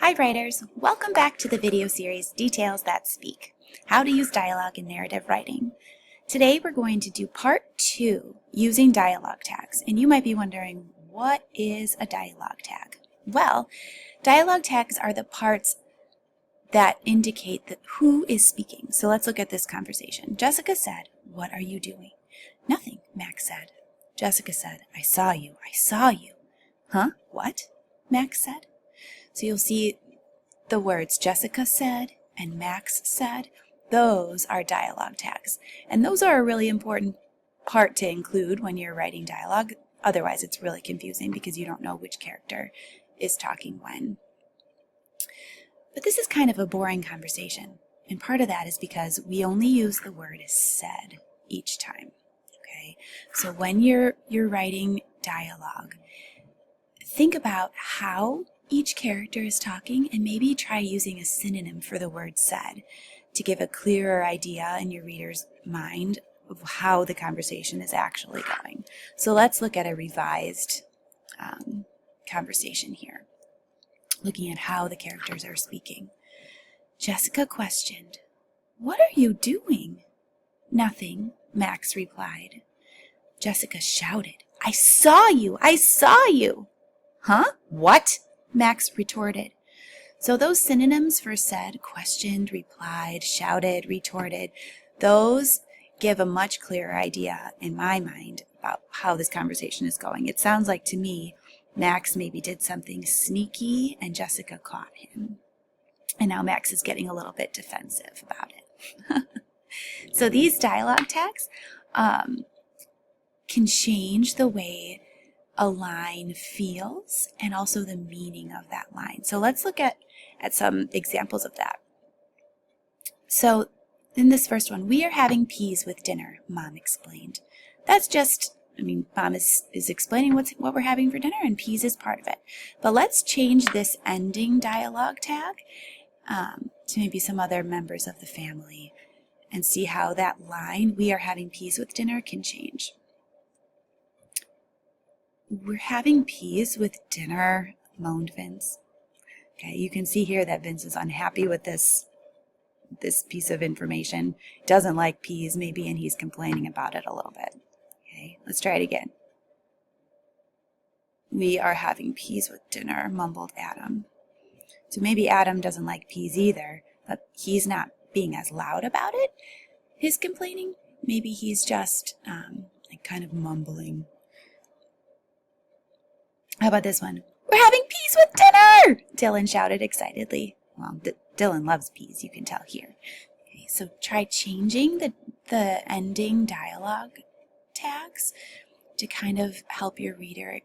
Hi writers, welcome back to the video series Details That Speak, How to Use Dialogue in Narrative Writing. Today we're going to do part 2, using dialogue tags, and you might be wondering, what is a dialogue tag? Well, dialogue tags are the parts that indicate who is speaking. So let's look at this conversation. Jessica said, "What are you doing?" "Nothing," Max said. Jessica said, "I saw you, I saw you." "Huh? What?" Max said. So you'll see the words Jessica said and Max said. Those are dialogue tags. And those are a really important part to include when you're writing dialogue. Otherwise, it's really confusing because you don't know which character is talking when. But this is kind of a boring conversation. And part of that is because we only use the word said each time. Okay? So when you're writing dialogue, think about how each character is talking and maybe try using a synonym for the word said to give a clearer idea in your reader's mind of how the conversation is actually going. So let's look at a revised conversation here, looking at how the characters are speaking. Jessica questioned, "What are you doing?" "Nothing," Max replied. Jessica shouted, "I saw you! I saw you!" "Huh? What?" Max retorted. So those synonyms for said, questioned, replied, shouted, retorted, those give a much clearer idea in my mind about how this conversation is going. It sounds like to me, Max maybe did something sneaky and Jessica caught him. And now Max is getting a little bit defensive about it. So these dialogue tags can change the way a line feels and also the meaning of that line. So let's look at some examples of that. So in this first one, "We are having peas with dinner," Mom explained. That's just, Mom is explaining what we're having for dinner, and peas is part of it. But let's change this ending dialogue tag to maybe some other members of the family and see how that line, "We are having peas with dinner," can change. "We're having peas with dinner," moaned Vince. Okay, you can see here that Vince is unhappy with this piece of information. Doesn't like peas maybe, and he's complaining about it a little bit. Okay, let's try it again. "We are having peas with dinner," mumbled Adam. So maybe Adam doesn't like peas either, but he's not being as loud about it. His complaining, maybe he's just like kind of mumbling. How about this one? "We're having peas with dinner!" Dylan shouted excitedly. Well, Dylan loves peas, you can tell here. Okay, so try changing the ending dialogue tags to kind of help your reader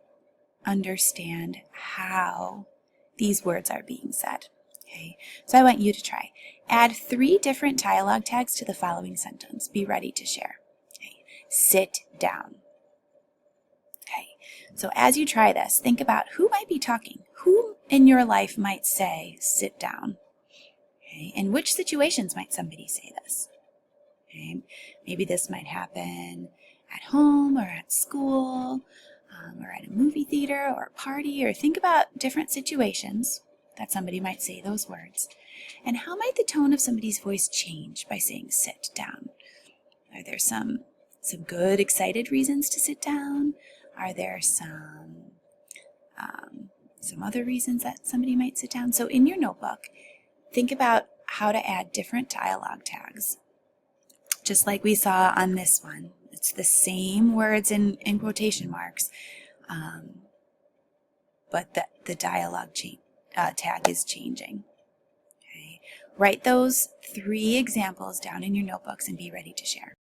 understand how these words are being said. Okay, so I want you to try. Add 3 different dialogue tags to the following sentence. Be ready to share. Okay, sit down. Okay, so as you try this, think about who might be talking. Who in your life might say, "sit down"? Okay, in which situations might somebody say this? Okay, maybe this might happen at home or at school or at a movie theater or a party, or think about different situations that somebody might say those words. And how might the tone of somebody's voice change by saying "sit down"? Are there some good, excited reasons to sit down? Are there some other reasons that somebody might sit down? So in your notebook, think about how to add different dialogue tags. Just like we saw on this one. It's the same words in quotation marks, but the dialogue tag is changing. Okay. Write those 3 examples down in your notebooks and be ready to share.